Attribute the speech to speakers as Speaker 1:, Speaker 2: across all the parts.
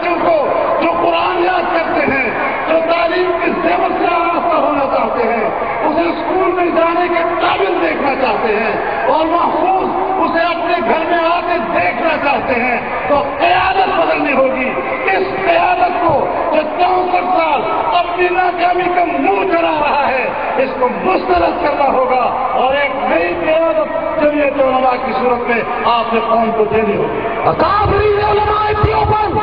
Speaker 1: بچوں کو جو قرآن یاد کرتے ہیں، جو تعلیم کی زیور سے آراستہ ہونا چاہتے ہیں، اسے اسکول میں جانے کے قابل دیکھنا چاہتے ہیں اور محفوظ اسے اپنے گھر میں آ کے دیکھنا چاہتے ہیں، تو قیادت بدلنی ہوگی۔ اس قیادت کو جو 64 سال اپنی ناکامی کا منہ چڑھا رہا ہے، اس کو مسترد کرنا ہوگا اور ایک نئی قیادت جمعیت علماء کی صورت میں آپ نے قوم کو دینی ہوگی۔
Speaker 2: اکابرین علماء دیوبند،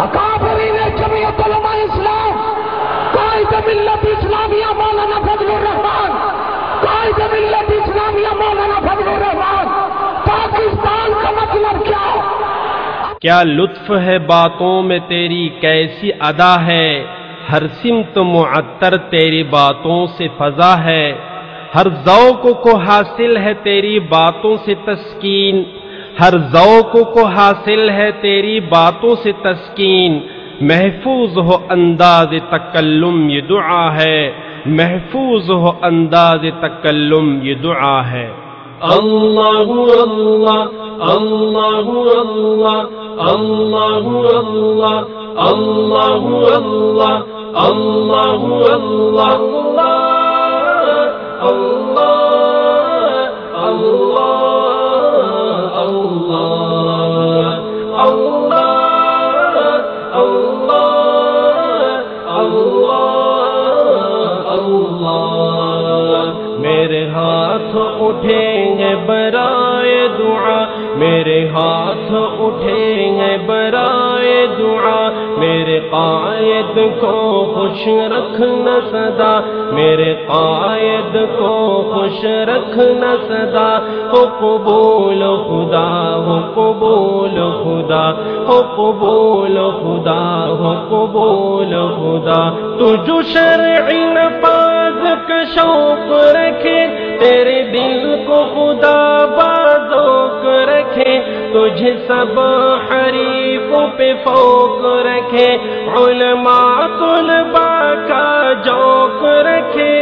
Speaker 2: اکابرین جمعیت علماء اسلام، قائد ملت اسلامیہ مولانا فضل الرحمان، قائد ملت اسلامیہ مولانا فضل الرحمان، پاکستان کا مطلب
Speaker 3: کیا لطف ہے باتوں میں تیری کیسی ادا ہے، ہر سمت معطر تیری باتوں سے فضا ہے، ہر ذوق کو حاصل ہے تیری باتوں سے تسکین، ہر ذوق کو حاصل ہے تیری باتوں سے تسکین، محفوظ ہو انداز تکلم یہ دعا ہے، محفوظ ہو انداز تکلم یہ دعا ہے۔ اللہ اللہ اللہ اللہ اللہ اللہ اللہ اللہ اللہ اللہ میرے ہاتھ اٹھیں گے برائے دعا، میرے ہاتھ اٹھیں گے برائے دعا، میرے قائد کو خوش رکھنا سدا، میرے قائد کو خوش رکھنا سدا، ہو قبول خدا، ہو قبول خدا، ہو قبول خدا، ہو قبول خدا۔ تو جو شرعی نفاذ کا شوق رکھے، تیرے دل کو خدا بازوق رکھے، تجھے سب حریفوں پہ فوق رکھے، علماء طلباء کا جوق رکھے،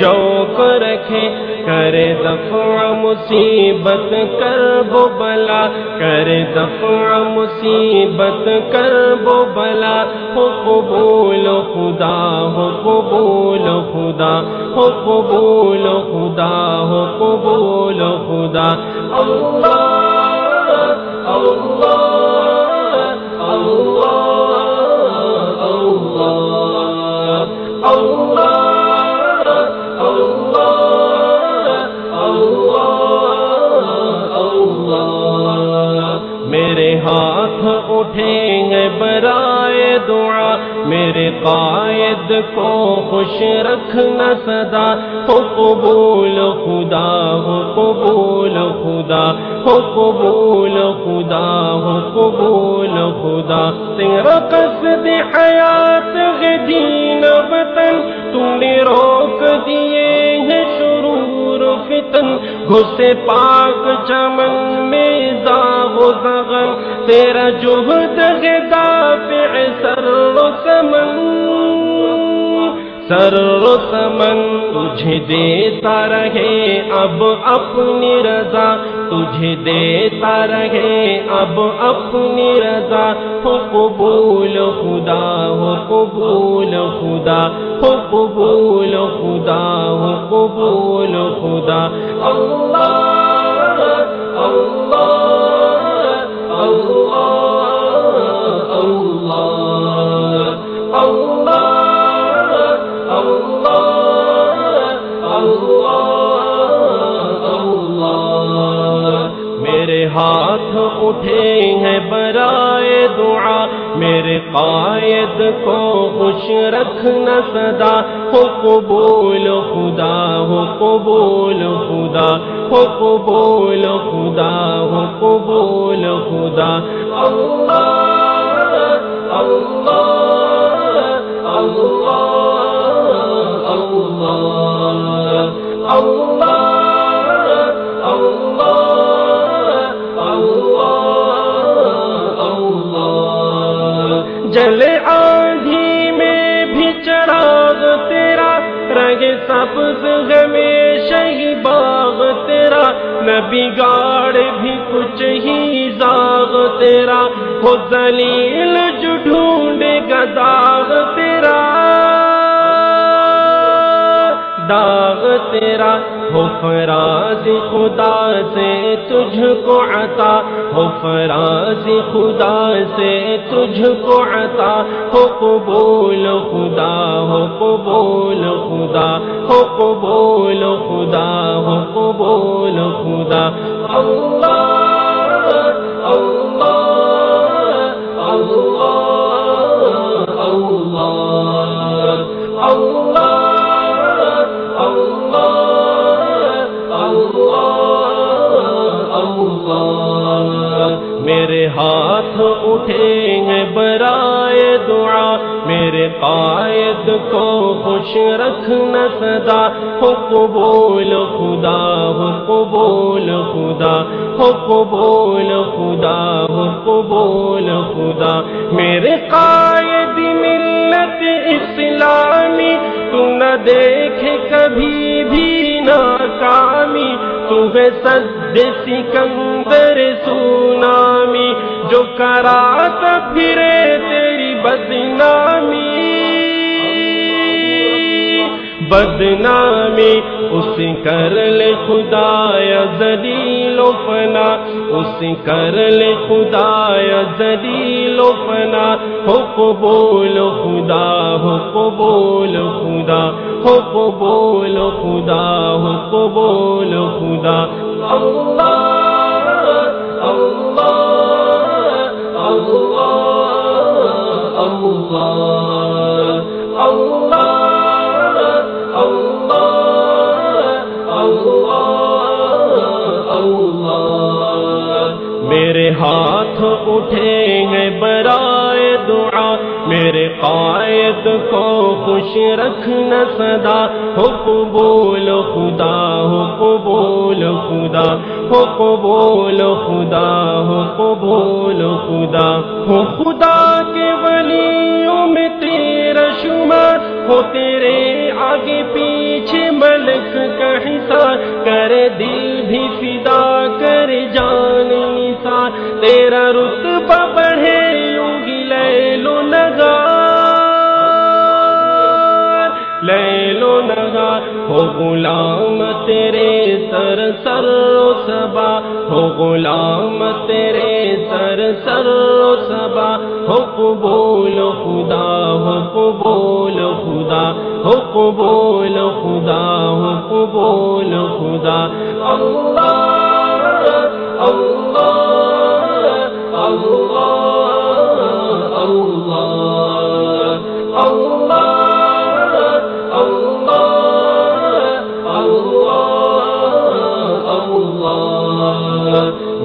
Speaker 3: جوق رکھے، کرے دفع مصیبت کرب و بلا، کرے دفع مصیبت کرب و بلا، ہو قبول خدا، ہو قبول خدا، ہو قبول خدا، ہو قبول خدا۔ اللہ اللہ اللہ اللہ میرے ہاتھ اٹھیں گے برائے دعا، میرے قائد کو خوش رکھنا سدا، ہو قبول خدا، ہو قبول خدا، ہو قبول خدا، ہو قبول خدا۔ تیرا قصد حیات ہے دین وطن، تو نے روک دیے ہیں شرور فتن، گھسے پاک چمن میں زاغ و زغن، تیرا جہد ہے دافع سر و سمن، سر و سمن، تجھے دیتا رہے اب اپنی رضا، تجھے دیتا رہے اب اپنی رضا، ہو قبول خدا، ہو قبول خدا، ہو قبول خدا، ہو قبول خدا۔ اللہ اللہ اللہ میرے ہاتھ اٹھیں ہیں برائے دعا، میرے قائد کو خوش رکھنا سدا، ہو قبول خدا، ہو قبول خدا، ہو قبول خدا، ہو قبول خدا۔ اللہ اللہ اللہ اللہ جلے آندھی میں بھی چراغ تیرا، رنگ سبز ہمیشہ ہی باغ تیرا، نہ بگاڑ بھی کچھ ہی زاغ تیرا، ہو ذلیل جو ڈھونڈے گا داغ تیرا، داغ تیرا ہو فراز خدا سے تجھ کو عطا، ہو فراز خدا سے تجھ کو عطا، ہو قبول خدا، ہو قبول خدا، ہو قبول خدا، ہو قبول خدا۔ اللہ اللہ اللہ اللہ اللہ میرے ہاتھ اٹھیں گے برائے دعا، میرے قائد کو خوش رکھنا سدا، ہو قبول خدا، ہو قبول خدا، ہو قبول خدا، ہو قبول خدا۔ میرے قائد ملت اسلامی تو نہ دیکھے کبھی بھی ناکامی، تو ہے سد سکندر سونامی، جو کراتا پھرے تیری بدنامی، بدنامی اس کر لے خدایا ذلیل و فنا، اس کر لے خدایا ذلیل و فنا، ہو قبول خدا، ہو قبول خدا، ہو قبول خدا، ہو قبول خدا۔ اللہ اللہ اللہ اللہ میرے ہاتھ اٹھیں گے برائے دعا، میرے قائد کو خوش رکھنا سدا، ہو قبول خدا، ہو قبول خدا، ہو قبول خدا، ہو قبول خدا۔ ہو خدا کے ولیوں میں تیرا شمار، ہو تیرے آگے پیچھے ملک کا حصار، کرے دل بھی فدا کرے جان نثار، تیرا رتبہ بڑھے یوں ہی لیل و نہار، لیل و نہار۔ ہو غلام تیرے سر سر و صبا، ہو غلام تیرے سر سر و صبا، ہو قبول خدا، ہو قبول خدا، ہو قبول خدا، ہو قبول خدا۔ اللہ اللہ اللہ اللہ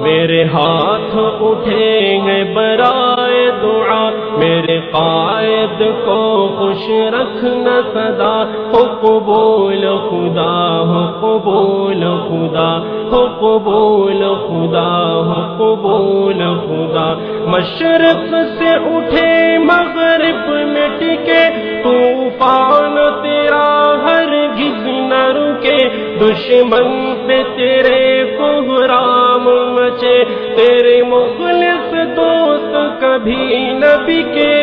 Speaker 3: میرے ہاتھ اٹھیں گے برائے دعا، میرے قائد کو خوش رکھنا سدا، ہو قبول خدا، ہو قبول خدا، ہو قبول خدا، ہو قبول خدا۔ مشرق سے اٹھے مغرب میں ٹکے طوفان تیرا ہرگز نہ رکے، دشمن سے تیرے کوہرام مچے، تیرے مخلص دوست کبھی نہ بکے،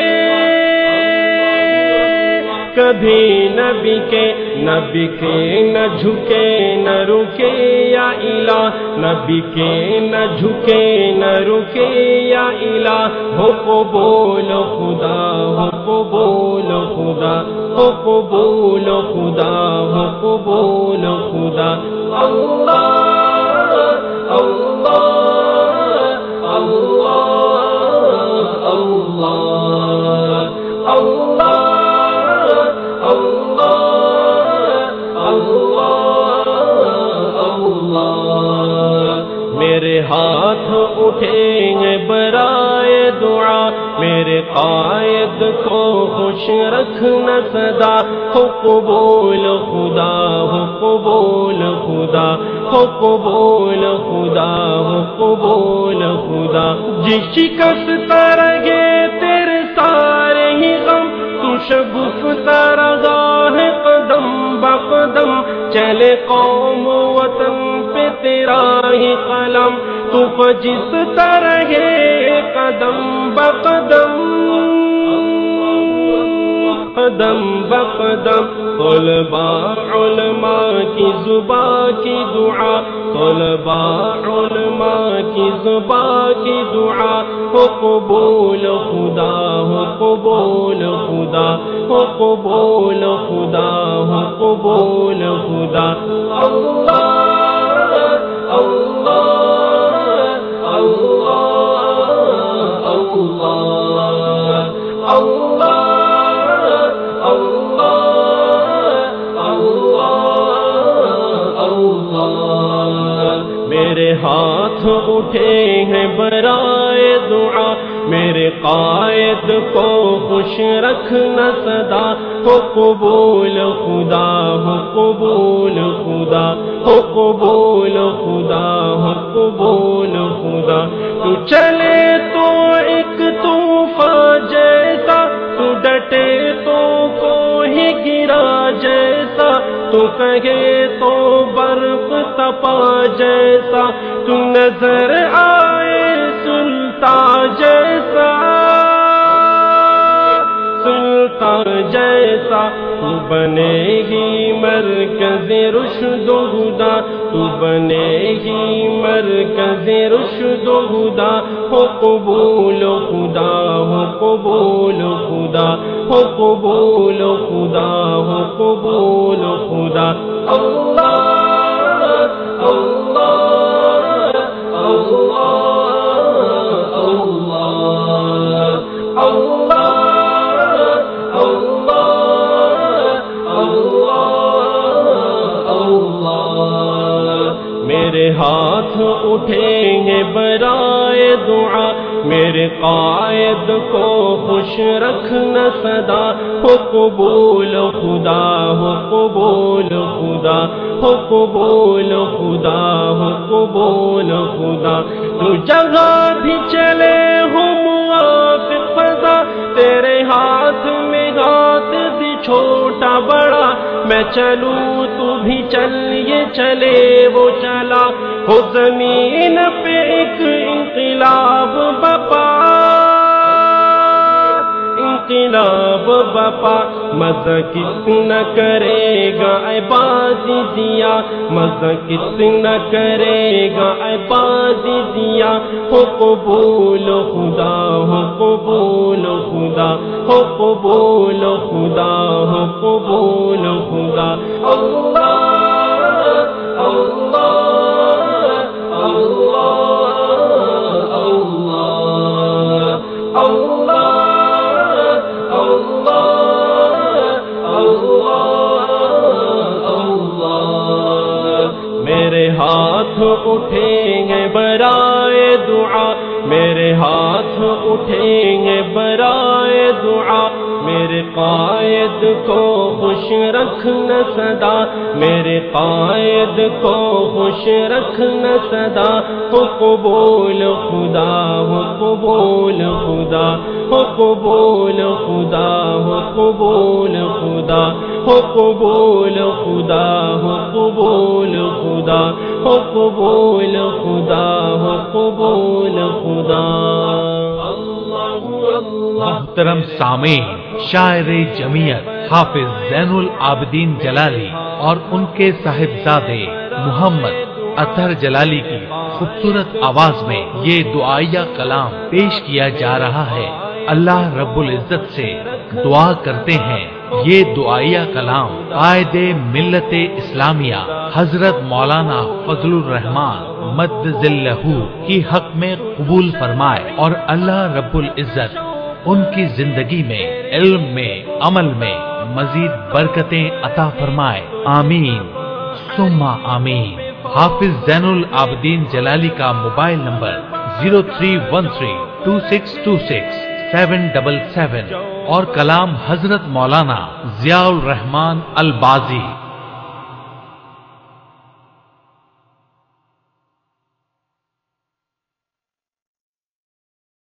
Speaker 3: کبھی نہ بکے، نہ بکے نہ جھکے نہ رکے یا الہ، نہ بکے نہ جھکے نہ رکے یا الہ، ہو قبول خدا، ہو قبول خدا، ہو قبول خدا، ہو قبول خدا۔ اللہ اللہ اللہ اللہ اللہ میرے ہاتھ اٹھیں گے برائے دعا، میرے قائد کو خوش رکھنا سدا، ہو قبول خدا، ہو قبول خدا، ہو قبول خدا، ہو قبول خدا۔ جس شکستہ رہے تیرے سارے ہی غم، تو شگفتہ رہا ہے قدم بقدم، چلے قوم وطن پہ تیرا ہی قلم، تو جس طرح قدم بقدم قدم بقدم طلباء علماء کی زباں کی دعا طلباء علماء کی زباں کی دعا ہو قبول خدا ہو قبول خدا ہو قبول خدا ہو قبول خدا اللہ اللہ اللہ اللہ میرے ہاتھ اٹھے ہیں برائے دعا میرے قائد کو خوش رکھنا سدا ہو قبول خدا ہو قبول خدا ہو قبول خدا ہو قبول خدا تو چلے تو ایک طوفان جیسا تو ڈٹے تو کوئی گرا جیسا تو کہے تو برف تپا جیسا تو نظر آئے سلطان جیسا سلطان جیسا تو بنے گی مرکز رشد و ہدا تو بنے گی مرکز رشد و ہدا ہو قبول خدا ہو قبول خدا ہو قبول خدا ہو قبول خدا اللہ اللہ اللہ اللہ میرے ہاتھ اٹھیں گے برائے دعا میرے قائد کو خوش رکھنا سدا ہو قبول خدا ہو قبول خدا ہو قبول خدا ہو قبول خدا تو جگہ بھی چلے ہو موافق فضا تیرے ہاتھ میں ہاتھ دی چھوٹا بڑا میں چلوں تو بھی چل یہ چلے وہ چلا ہو زمین پہ ایک انقلاب بپا انقلاب بپا مزہ کتنا کرے گا اے بازی دیا مزہ کتنا کرے گا اے بازی دیا ہو قبول خدا ہو قبول خدا ہو قبول خدا ہو قبول خدا اللہ اللہ اللہ اللہ میرے ہاتھ اٹھیں گے برائے دعا میرے ہاتھ اٹھیں گے برائے دعا میرے قائد کو خوش رکھنا سدا میرے قائد کو خوش رکھنا سدا ہو قبول خدا ہو قبول خدا ہو قبول خدا ہو قبول خدا ہو قبول خدا ہو قبول خدا ہو قبول خدا ہو قبول خدا
Speaker 4: محترم سامعین شاعر جمیعت حافظ زین العابدین جلالی اور ان کے صاحبزادے محمد اطہر جلالی کی خوبصورت آواز میں یہ دعائیہ کلام پیش کیا جا رہا ہے اللہ رب العزت سے دعا کرتے ہیں یہ دعائیہ کلام قائد ملت اسلامیہ حضرت مولانا فضل الرحمان مد ذلہ کی حق میں قبول فرمائے اور اللہ رب العزت ان کی زندگی میں علم میں عمل میں مزید برکتیں عطا فرمائے آمین ثم آمین حافظ زین العابدین جلالی کا موبائل نمبر 0313262677 اور کلام حضرت مولانا ضیاء الرحمان البازی